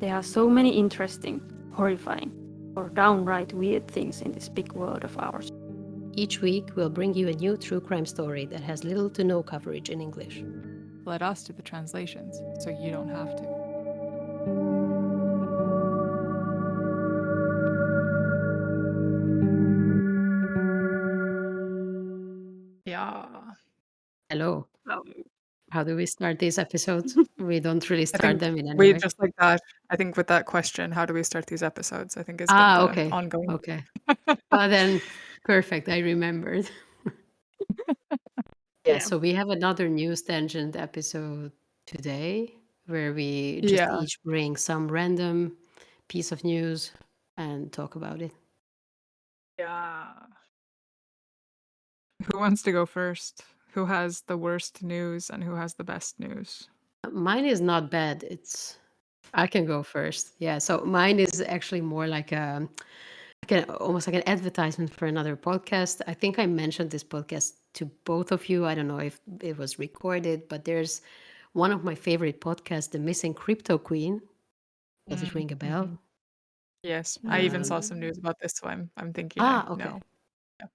There are so many interesting, horrifying, or downright weird things in this big world of ours. Each week, we'll bring you a new true crime story that has little to no coverage in English. Let us do the translations so you don't have to. Yeah. Hello. Um, How do we start these episodes? We don't really I start think them in any we way. just like that. I think with that question, how do we start these episodes? I think has been the Okay. ongoing. Okay. Well, then, perfect. I remembered. Yeah, so we have another news tangent episode today where we just Yeah. each bring some random piece of news and talk about it. Yeah. Who wants to go first? Who has the worst news and who has the best news? Mine is not bad. I can go first. Yeah, so mine is actually more like almost like an advertisement for another podcast. I think I mentioned this podcast to both of you. I don't know if it was recorded, but there's one of my favorite podcasts, The Missing Cryptoqueen. Does it ring a bell? Yes, I even saw some news about this, so I'm thinking I Okay. know.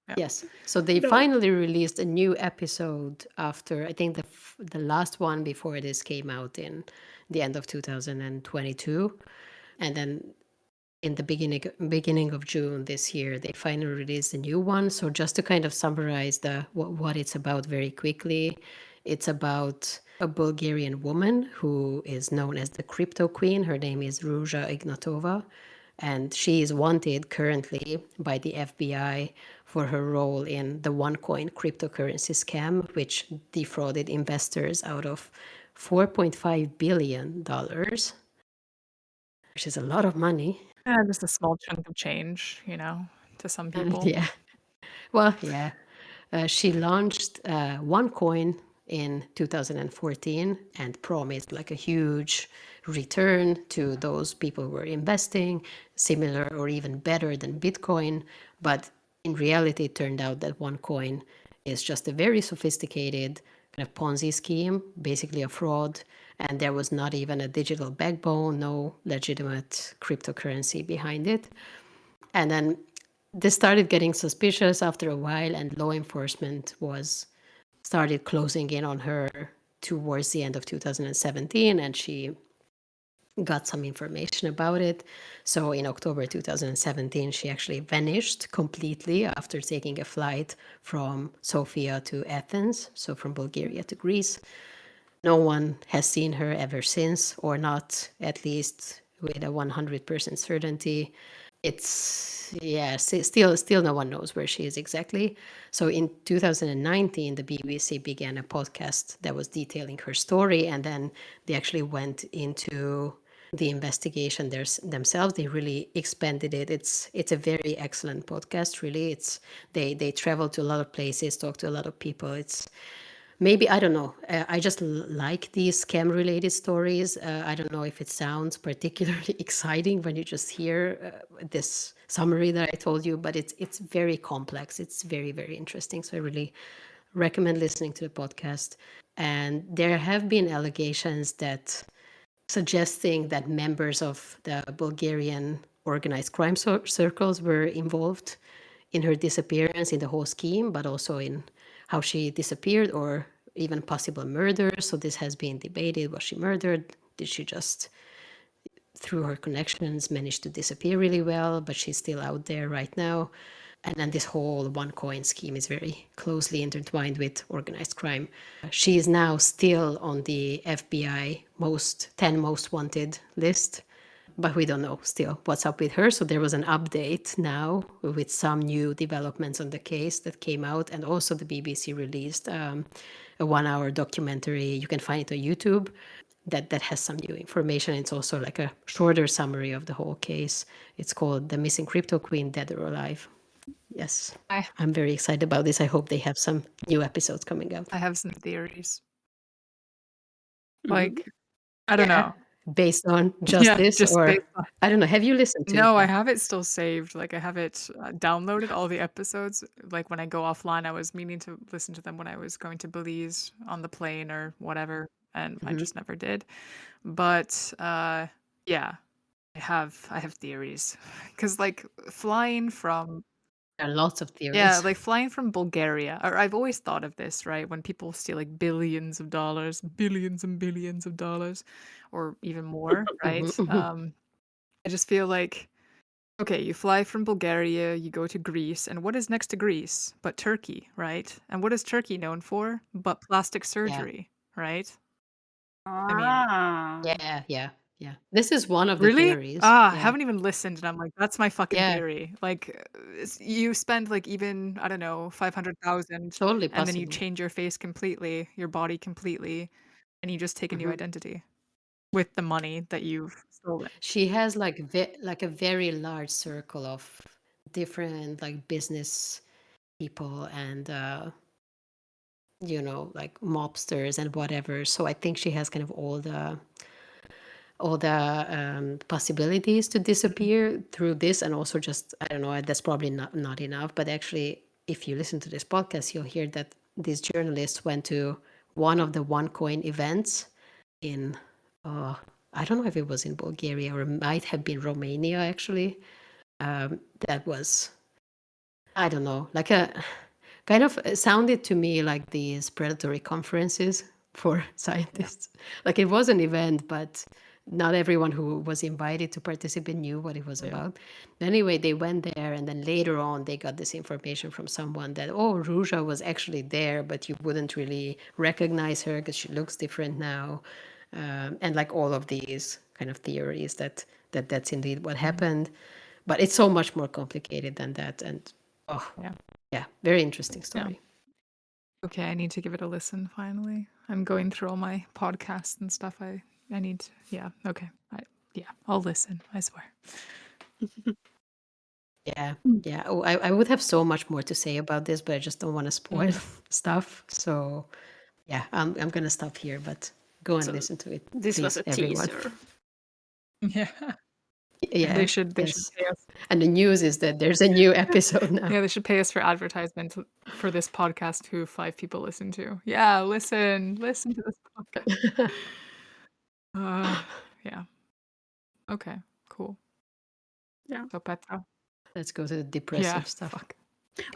Yeah. Yes. So they finally released a new episode after, I think the last one before this came out in the end of 2022. And then in the beginning of June this year, they finally released a new one. So just to kind of summarize what it's about very quickly, it's about a Bulgarian woman who is known as the Crypto Queen. Her name is Ruja Ignatova, and she is wanted currently by the FBI for her role in the OneCoin cryptocurrency scam, which defrauded investors out of $4.5 billion, which is a lot of money. Yeah, just a small chunk of change, to some people. Yeah. Well, yeah. She launched OneCoin in 2014 and promised like a huge return to those people who were investing, similar or even better than Bitcoin. But in reality, it turned out that OneCoin is just a very sophisticated kind of Ponzi scheme, basically a fraud. And there was not even a digital backbone, no legitimate cryptocurrency behind it. And then this started getting suspicious after a while, and law enforcement started closing in on her towards the end of 2017, and she got some information about it. So in October 2017, she actually vanished completely after taking a flight from Sofia to Athens, so from Bulgaria to Greece. No one has seen her ever since, or not at least with a 100% certainty. Still no one knows where she is exactly. So in 2019, the BBC began a podcast that was detailing her story, and then they actually went into the investigation themselves. They really expanded it. It's a very excellent podcast. Really, they travel to a lot of places, talk to a lot of people. It's maybe, I don't know. I just like these scam related stories. I don't know if it sounds particularly exciting when you just hear this summary that I told you, but it's very complex. It's very, very interesting. So I really recommend listening to the podcast. And there have been allegations that suggesting that members of the Bulgarian organized crime circles were involved in her disappearance, in the whole scheme, but also in how she disappeared or even possible murder. So this has been debated. Was she murdered? Did she just, through her connections, manage to disappear really well, but she's still out there right now? And then this whole OneCoin scheme is very closely intertwined with organized crime. She is now still on the FBI 10 most wanted list, but we don't know still what's up with her. So there was an update now with some new developments on the case that came out. And also the BBC released a 1-hour documentary. You can find it on YouTube that has some new information. It's also like a shorter summary of the whole case. It's called The Missing Crypto Queen, Dead or Alive. Yes, I'm very excited about this. I hope they have some new episodes coming out. I have some theories. Like, I don't know. Based on just this, just or based on. I don't know. Have you listened to it? No, I have it still saved. Like, I have it downloaded, all the episodes. Like, when I go offline, I was meaning to listen to them when I was going to Belize on the plane or whatever, and I just never did. But yeah, I have theories. Because, like, flying from There are lots of yeah, theories. like flying from Bulgaria, or I've always thought of this, right? When people steal like billions of dollars, billions and billions of dollars, or even more, right? Mhm, mhm. I just feel like, okay, you fly from Bulgaria, you go to Greece, and what is next to Greece but Turkey, right? And what is Turkey known for but plastic Yeah, surgery, right? I mean, Ah. yeah. This is one of the really? theories. Ah, I Yeah, haven't even listened, and I'm like, that's my fucking yeah, theory. Like, you spend like even, I don't know, 500,000, totally and then you possible. change your face completely, your body completely, and you just take a new Hmm. identity with the money that you've stolen. She has like like a very large circle of different like business people and like mobsters and whatever. So I think she has kind of all the possibilities to Mhm. disappear through this, and also just I don't know. That's probably not enough. But actually, if you listen to this podcast, you'll hear that these journalists went to one of the OneCoin events in uh, I don't know if it was in Bulgaria or it might have been Romania actually. That was I don't know, like a kind of sounded to me like these predatory conferences for Yeah. scientists. Like it was an event, but not everyone who was invited to participate knew what it was Yeah. about. Anyway, they went there, and then later on, they got this information from someone that, oh, Ruja was actually there, but you wouldn't really recognize her because she looks different now. And like all of these kind of theories that's indeed what Mhm. happened. But it's so much more complicated than that. And oh, Yeah. yeah, very interesting Yeah. story. Okay, I need to give it a listen finally. I'm going through all my podcasts and stuff. I need to, yeah, okay. Yeah, I'll listen, I swear. Yeah, yeah. Oh, I would have so much more to say about this, but I just don't want to spoil Mm. stuff. So yeah, I'm gonna stop here, but go and So listen to it, this was please, a everyone. teaser. Yeah. Yeah, They should yes. pay us. And the news is that there's a new episode now. Yeah, they should pay us for advertisement for this podcast who 5 people listen to. Yeah, listen to this podcast. Uh, yeah. Okay, cool. Yeah. So Petra. Let's go to the Yeah, depressive stuff. fuck.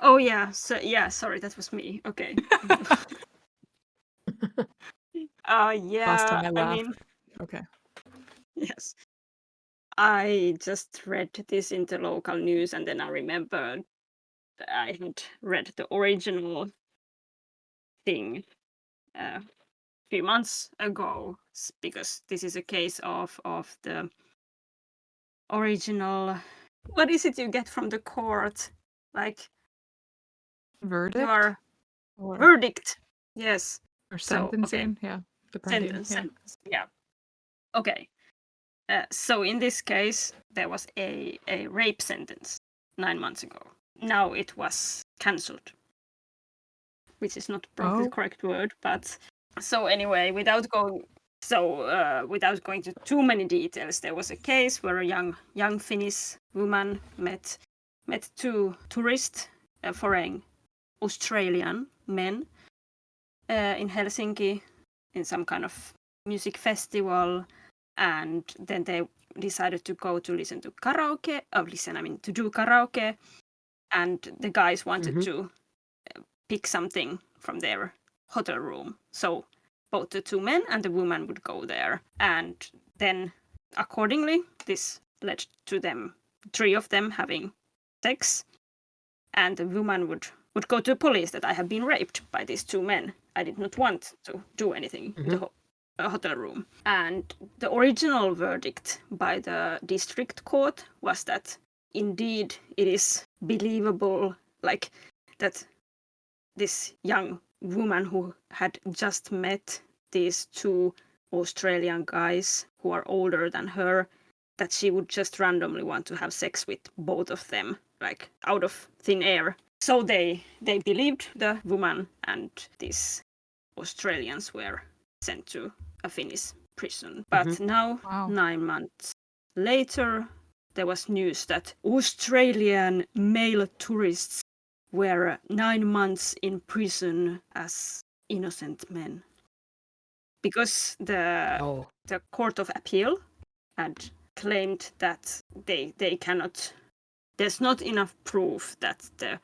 Oh yeah. So yeah. Sorry, that was me. Okay. Last Yeah. time I I laughed. mean, Okay. yes. I just read this in the local news, and then I remembered that I had read the original thing a few months ago, because this is a case of the original. What is it you get from the court? Like you Verdict are or verdict. Yes. So okay, sentencing? Yeah, depending. Yeah. sentence. Yeah. Okay. So in this case, there was a rape sentence 9 months ago. Now it was cancelled, which is not probably the Oh, correct word, but so anyway, without going to too many details, there was a case where a young Finnish woman met two tourists, foreign Australian men, in Helsinki in some kind of music festival, and then they decided to go to listen to karaoke. To do karaoke, and the guys wanted Hmm. to pick something from their hotel room. So both the two men and the woman would go there, and then accordingly, this led to them, three of them, having sex, and the woman would go to the police that I have been raped by these two men. I did not want to do anything in the hotel room. And the original verdict by the district court was that indeed it is believable, like that this young woman who had just met these two Australian guys who are older than her, that she would just randomly want to have sex with both of them, like out of thin air. So they believed the woman, and these Australians were sent to a Finnish prison. Hmm. But now, wow. 9 months later, there was news that Australian male tourists were 9 months in prison as innocent men, because Oh. the Court of Appeal had claimed that they cannot. There's not enough proof that the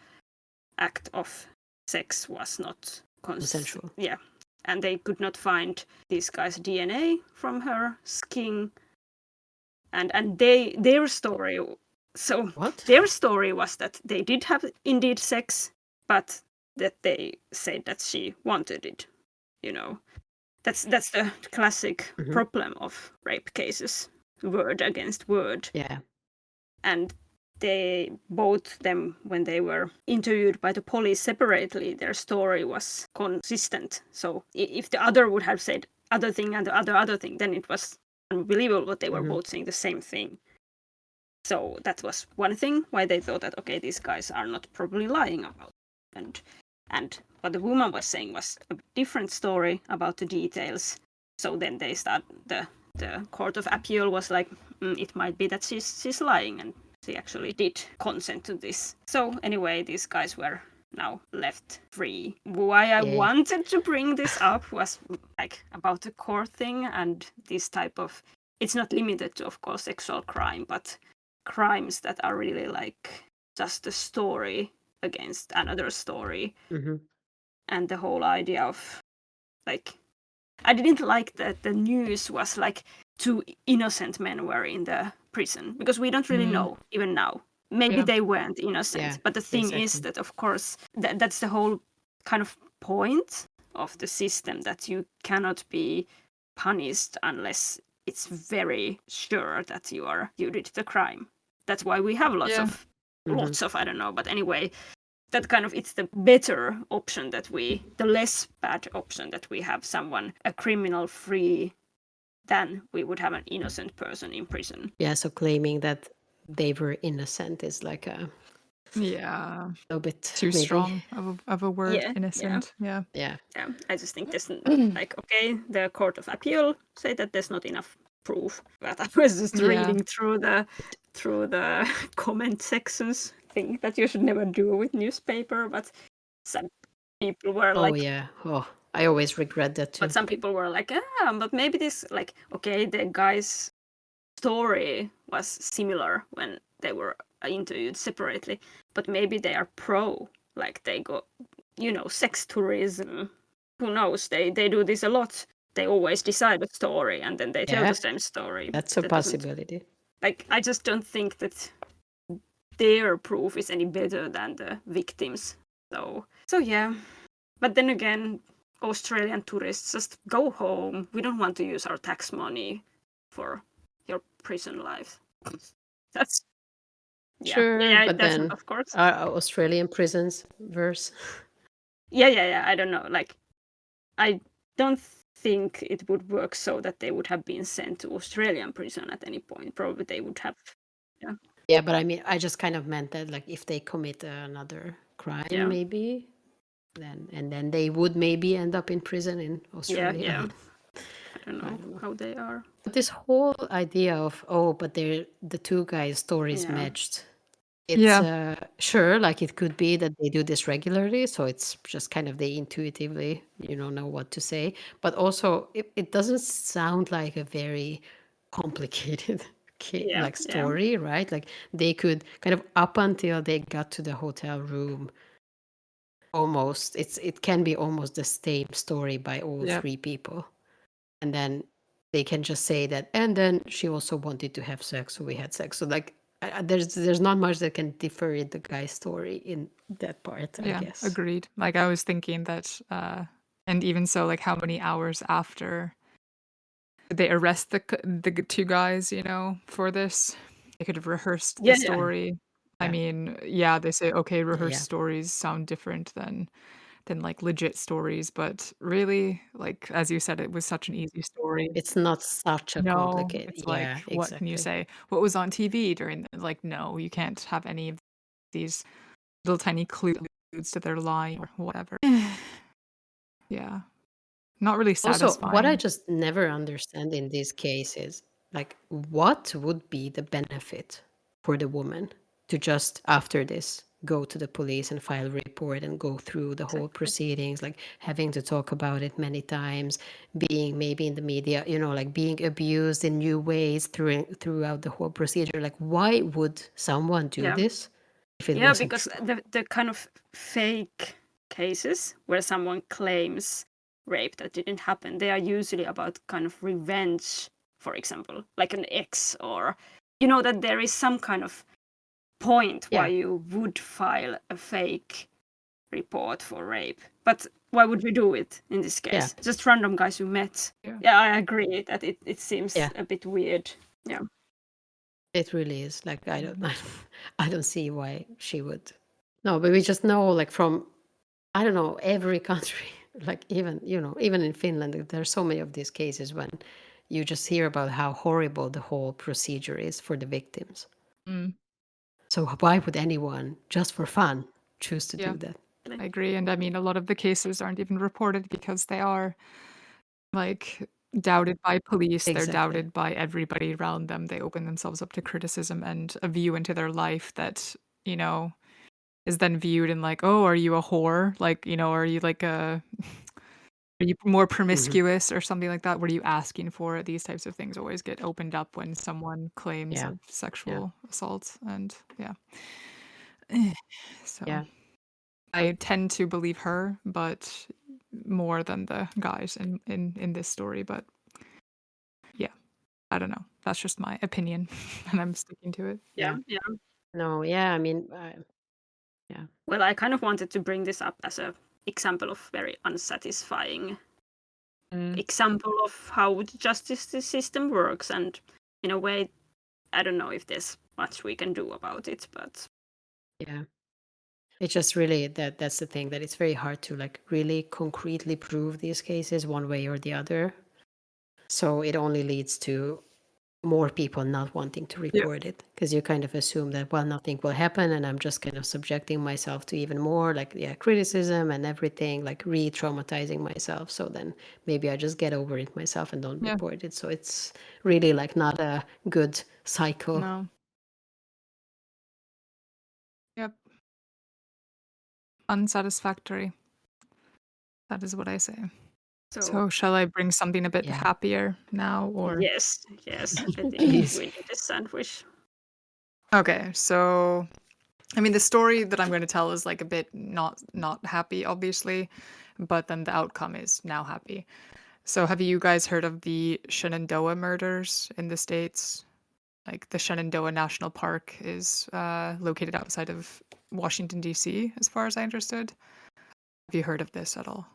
act of sex was not Consensual. Yeah, and they could not find this guy's DNA from her skin, and their story. So What? their story was that they did have indeed sex, but that they said that she wanted it. You know, that's the classic Mhm. problem of rape cases, word against word. Yeah. And they both them, when they were interviewed by the police separately, their story was consistent. So if the other would have said other thing and the other thing, then it was unbelievable, but they were Mhm. both saying the same thing. So that was one thing why they thought that, okay, these guys are not probably lying about it. And what the woman was saying was a different story about the details. So then they start the court of appeal was like, it might be that she's lying, and she actually did consent to this. So anyway, these guys were now left free. Why I Yay. wanted to bring this up was like about the court thing and this type of. It's not limited to, of course, sexual crime, but crimes that are really like just a story against another story. Mhm. And the whole idea of like, I didn't like that the news was like 2 innocent men were in the prison, because we don't really know even now. Maybe Yeah. they weren't innocent, Yeah, but the thing is exactly. that, of course, that's the whole kind of point of the system, that you cannot be punished unless it's very sure that you did the crime. That's why we have lots Yeah. of Mhm. I don't know, but anyway, that kind of, it's the better option, the less bad option, that we have someone, a criminal, free, than we would have an innocent person in prison. Yeah, so claiming that they were innocent is like a Yeah. little bit Too maybe. strong of a word, Yeah, innocent. Yeah. Yeah. Yeah, I just think there's like, okay, the court of appeal say that there's not enough proof, but I was just Yeah. reading through the comment sections, thing that you should never do with newspaper, but some people were Oh like, yeah. Oh, I always regret that too. but some people were like, but maybe this, like, okay, the guy's story was similar when they were interviewed separately, but maybe they are pro, like they go, sex tourism. Who knows? They do this a lot. They always decide a story and then they tell Yeah, the same story. that's a That doesn't, possibility. like, I just don't think that their proof is any better than the victims. So yeah. But then again, Australian tourists, just go home. We don't want to use our tax money for your prison life. That's Sure, but that's then of course. are Australian prisons worse? Yeah. I don't know. Like, I don't think it would work so that they would have been sent to Australian prison at any point. Probably they would have. Yeah. Yeah, but I mean, I just kind of meant that, like, if they commit another crime, Yeah. maybe, then they would maybe end up in prison in Australia. Yeah. I don't know how they are. But this whole idea of, oh, but the two guys' stories Yeah. matched. It's Yeah. sure, like it could be that they do this regularly, so it's just kind of they intuitively, know what to say. But also, it doesn't sound like a very complicated Yeah. like story, right? Like they could kind of, up until they got to the hotel room, almost it can be almost the same story by all Yep. three people, and then they can just say that, and then she also wanted to have sex, so we had sex. So like, there's not much that can differ in the guy's story in that part, I Yeah. guess. Agreed. Like I was thinking that, and even so, like how many hours after did they arrest the two guys, for this? They could have rehearsed the Yeah. story. I Yeah. mean, yeah, they say, okay, rehearsed Yeah. stories sound different than like legit stories, but really, like as you said, it was such an easy story. It's not such a No, complicated. it's like, Yeah, what can you exactly. say? What was on TV during like, no, you can't have any of these little tiny clues to their lie or whatever. Yeah. Not really Also, what I satisfying. just never understand in these cases, like, what would be the benefit for the woman to just, after this, go to the police and file a report and go through the whole proceedings, like having to talk about it many times, being maybe in the media, like being abused in new ways throughout the whole procedure. Like, why would someone do Yeah. this if it Yeah, wasn't because true? the kind of fake cases where someone claims rape that didn't happen, they are usually about kind of revenge, for example, like an ex, or that there is some kind of point why Yeah. you would file a fake report for rape. But why would we do it in this Yeah. case? Just random guys who met. Yeah. Yeah, I agree that it seems Yeah. a bit weird. Yeah. It really is. Like, I don't I don't see why she would. No, but we just know, like, from, I don't know, every country, like, even in Finland, there are so many of these cases when you just hear about how horrible the whole procedure is for the victims. Mm. So why would anyone, just for fun, choose to Yeah. do that? I agree. And I mean, a lot of the cases aren't even reported because they are like doubted by police. They're Exactly. doubted by everybody around them. They open themselves up to criticism and a view into their life that, is then viewed in like, oh, are you a whore? Like, are you like are you more promiscuous or something like that? What are you asking for? These types of things always get opened up when someone claims Yeah. of sexual assault. And yeah. So Yeah. I tend to believe her, but more than the guys in this story. But yeah, I don't know. That's just my opinion, and I'm sticking to it. Yeah. Yeah. No, yeah, I mean, yeah. Well, I kind of wanted to bring this up as a example of very unsatisfying Mm. example of how the justice system works, and in a way, I don't know if there's much we can do about it, but Yeah. It's just really that's the thing, that it's very hard to, like, really concretely prove these cases one way or the other. So it only leads to more people not wanting to Yeah. report it, because you kind of assume that, well, nothing will happen, and I'm just kind of subjecting myself to even more, like, criticism and everything, like re-traumatizing myself. So then maybe I just get over it myself and don't Yeah. report it. So it's really, like, not a good cycle. No. Yep. Unsatisfactory. That is what I say. So shall I bring something a bit Yeah. happier now, or? yes, I think Please. we need a sandwich. Okay, so I mean the story that I'm going to tell is like a bit not happy, obviously, but then the outcome is now happy. So have you guys heard of the Shenandoah murders in the States? Like the Shenandoah National Park is located outside of Washington, D.C., as far as I understood. Have you heard of this at all?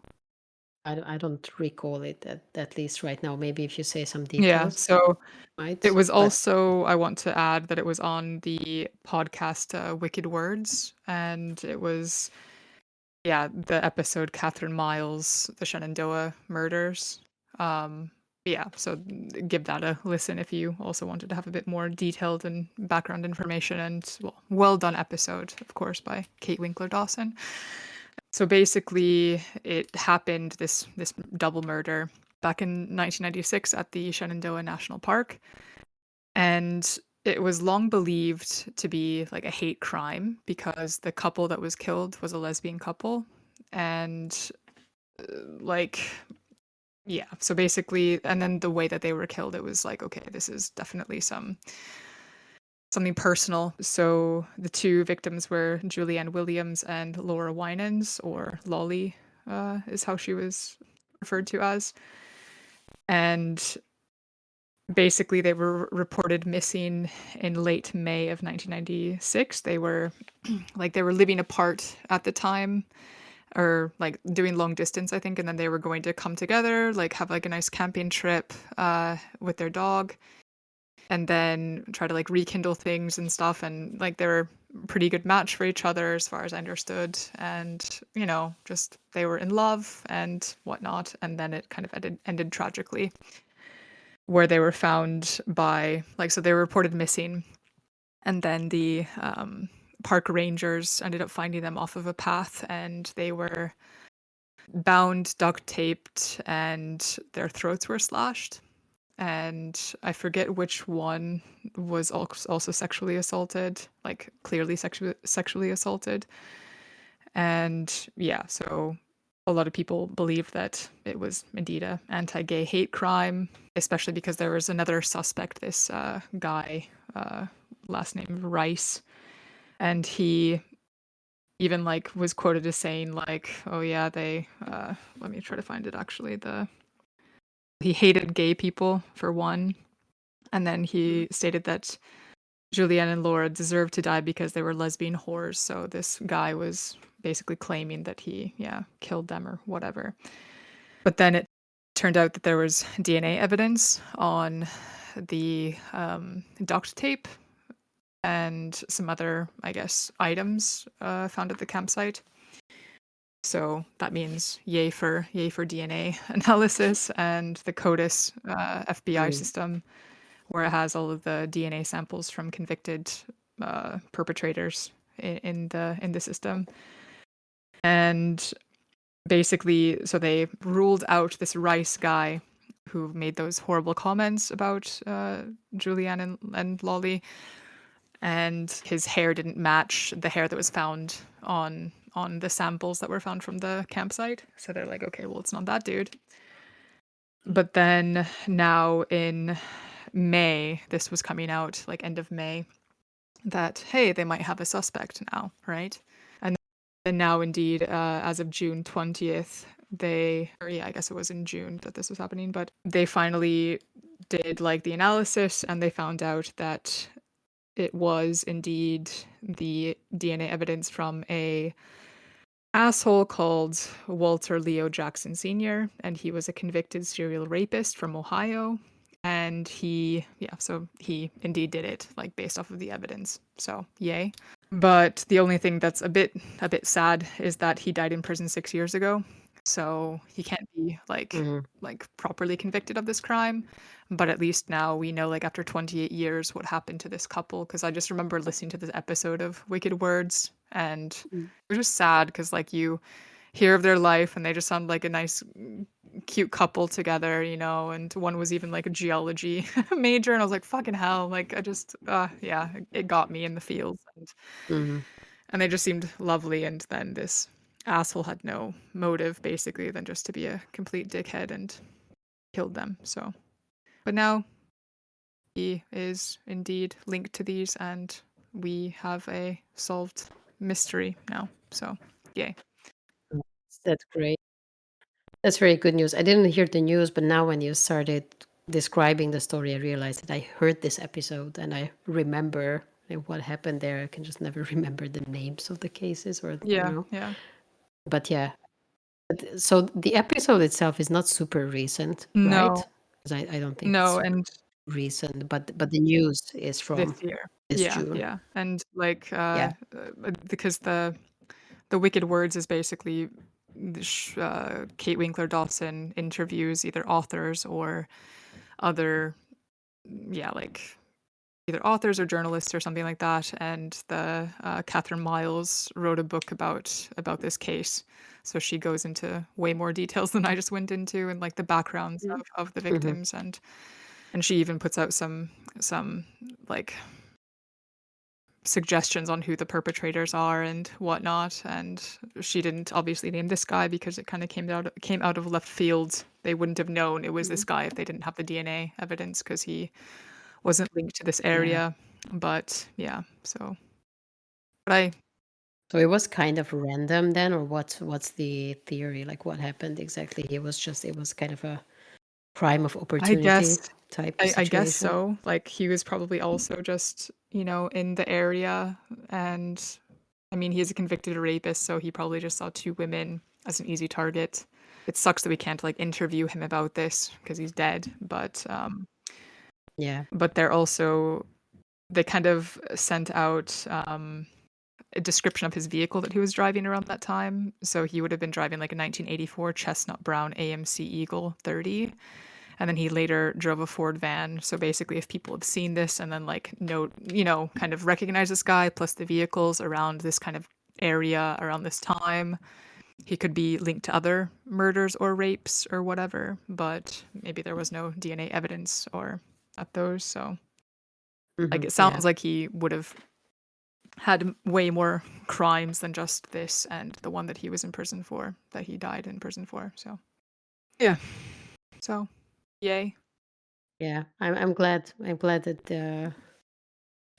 I don't recall it at least right now. Maybe if you say some Yeah, details, so right? it was But also, I want to add that it was on the podcast Wicked Words, and it was, yeah, the episode Catherine Miles, the Shenandoah murders. Yeah, so give that a listen if you also wanted to have a bit more detailed and background information. And well done episode, of course, by Kate Winkler Dawson. So basically, it happened, this double murder, back in 1996 at the Shenandoah National Park. And it was long believed to be like a hate crime because the couple that was killed was a lesbian couple. And like, yeah, so basically, and then the way that they were killed, it was like, okay, this is definitely something personal. So the two victims were Julianne Williams and Laura Winans, or Lolly, is how she was referred to as. And basically, they were reported missing in late May of 1996. They were they were living apart at the time, or like doing long distance, I think, and then they were going to come together, like have like a nice camping trip with their dog, and then try to like rekindle things and stuff. And like they were a pretty good match for each other as far as I understood. And, just they were in love and whatnot. And then it kind of ended tragically, where they were found by, like, so they were reported missing. And then the park rangers ended up finding them off of a path, and they were bound, duct taped, and their throats were slashed. and I forget which one was also sexually assaulted, like clearly sexually assaulted. And yeah, so a lot of people believe that it was indeed a anti-gay hate crime, especially because there was another suspect, this guy, last name Rice, and he even like was quoted as saying like, oh yeah, they let me try to find it actually. He hated gay people for one, and then he stated that Julianne and Laura deserved to die because they were lesbian whores. So this guy was basically claiming that he, killed them or whatever. But then it turned out that there was DNA evidence on the duct tape and some other, I guess, items found at the campsite. So that means yay for DNA analysis and the CODIS FBI system, where it has all of the DNA samples from convicted perpetrators in the system. And basically, so they ruled out this Rice guy who made those horrible comments about Julianne and Lolly, and his hair didn't match the hair that was found on the samples that were found from the campsite. So they're like, okay, well, it's not that dude. But then now in May, this was coming out like end of May, that hey, they might have a suspect now, right? And then now indeed, as of June 20th, I guess it was in June that this was happening, but they finally did like the analysis and they found out that it was indeed the DNA evidence from a asshole called Walter Leo Jackson Sr., and he was a convicted serial rapist from Ohio. And he indeed did it, like based off of the evidence. So yay. But the only thing that's a bit sad is that he died in prison 6 years ago. So he can't be like properly convicted of this crime. But at least now we know, like after 28 years, what happened to this couple. Because I just remember listening to this episode of Wicked Words, and it was just sad because like you hear of their life and they just sound like a nice cute couple together, you know, and one was even like a geology major, and I was like, fucking hell, like I just it got me in the feels, and they just seemed lovely. And then this asshole had no motive basically than just to be a complete dickhead and killed them. So but now he is indeed linked to these, and we have a solved mystery now. So yay. That's great. That's very good news. I didn't hear the news, but now when you started describing the story, I realized that I heard this episode and I remember what happened there. I can just never remember the names of the cases or Yeah. But yeah. So the episode itself is not super recent, No. right? 'Cause I don't think No, it's and recent, but the news is from this year. this Yeah, June. yeah. And like Yeah. because the Wicked Words is basically Kate Winkler Dawson interviews either authors or other like either authors or journalists or something like that. And the Catherine Miles wrote a book about this case, so she goes into way more details than I just went into, and like the backgrounds of the victims, and she even puts out some like suggestions on who the perpetrators are and whatnot. And she didn't obviously name this guy because it kind of came out of left field. They wouldn't have known it was this guy if they didn't have the DNA evidence, because he wasn't linked to this area. But yeah, so but So it was kind of random then, or what's the theory? Like what happened exactly? It was kind of a crime of I opportunity guess type I guess situation. so. Like he was probably also just, in the area, and I mean, he's a convicted rapist, so he probably just saw two women as an easy target. It sucks that we can't like interview him about this because he's dead, but Yeah. but they kind of sent out a description of his vehicle that he was driving around that time. So he would have been driving like a 1984 chestnut brown AMC Eagle 30. And then he later drove a Ford van. So basically, if people have seen this and then like kind of recognize this guy plus the vehicles around this kind of area around this time, he could be linked to other murders or rapes or whatever, but maybe there was no DNA evidence or at those. So like it sounds like he would have had way more crimes than just this and the one that he was in prison for, that he died in prison for. So yeah. So yay. Yeah, I'm glad. I'm glad that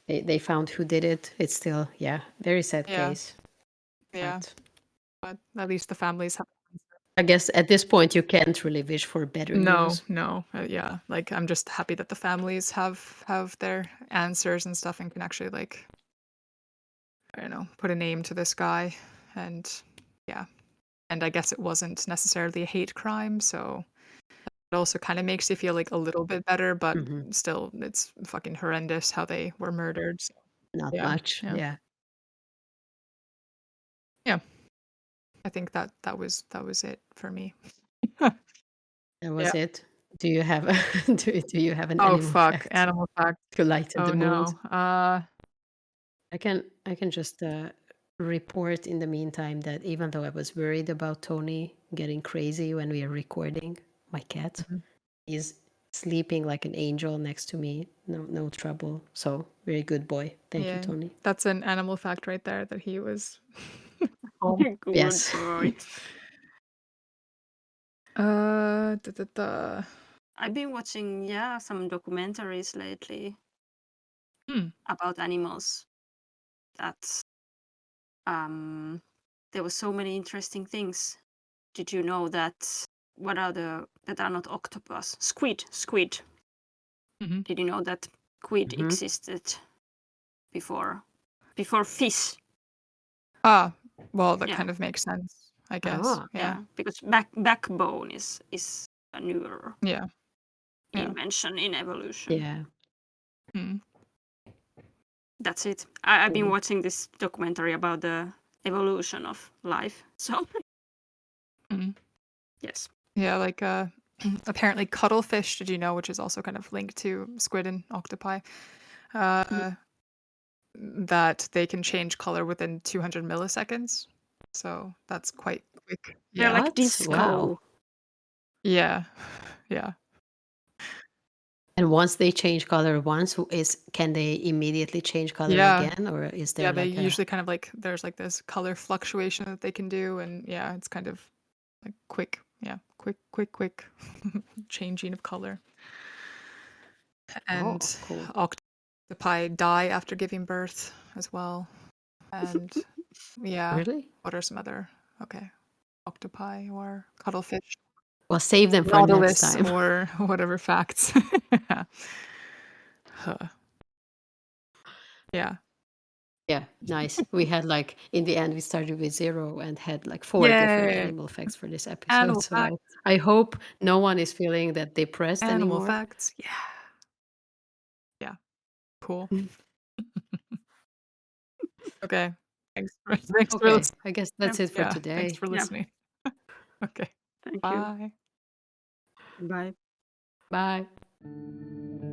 they found who did it. It's still, yeah, very sad Yeah. case. Yeah. But But at least the families have. I guess at this point you can't really wish for better news. No. Yeah. Like I'm just happy that the families have their answers and stuff and can actually like, I don't know, put a name to this guy. And yeah. And I guess it wasn't necessarily a hate crime, so it also kind of makes you feel like a little bit better, but still it's fucking horrendous how they were murdered. So, Not yeah. much. Yeah. Yeah. Yeah. I think that was it for me. That was Yeah. it. Do you have do you have an Oh animal fuck, fact animal fact. to lighten Oh the mood? no. I can just report in the meantime that even though I was worried about Tony getting crazy when we are recording, my cat is sleeping like an angel next to me. No trouble. So very good boy. Thank you, Yeah. Tony. That's an animal fact right there that he was home. Good Yes. boy. Da, da, da. I've been watching, some documentaries lately about animals. That there were so many interesting things. Did you know that that are not octopus? Squid. Did you know that squid existed before fish? Well, that Yeah. kind of makes sense, I guess. Ah. Yeah. Because backbone is a newer Yeah. invention in evolution. Yeah. That's it. I've been watching this documentary about the evolution of life. So yes. Yeah, like apparently cuttlefish, did you know, which is also kind of linked to squid and octopi, that they can change color within 200 milliseconds. So that's quite quick. They're Yeah. like What? disco. Wow. Yeah. Yeah. And once they change color once, can they immediately change color Yeah. again, or is there Yeah, they like a usually kind of like there's like this color fluctuation that they can do, and yeah, it's kind of like quick changing of color. And cool. octopi die after giving birth as well. And yeah, Really? what are some other octopi or cuttlefish, Well, save them for next nautilus, time. or whatever facts? Huh. Yeah. Yeah, nice. We had like in the end we started with 0 and had like 4 different Yay. animal facts for this episode. Animal So facts. I hope no one is feeling that depressed Animal anymore. facts. Yeah. Yeah. Cool. Okay. Thanks for Okay, listening. I guess that's it for Yeah. today. Thanks for Yeah. listening. Okay. Thank you. Bye. Bye. Bye.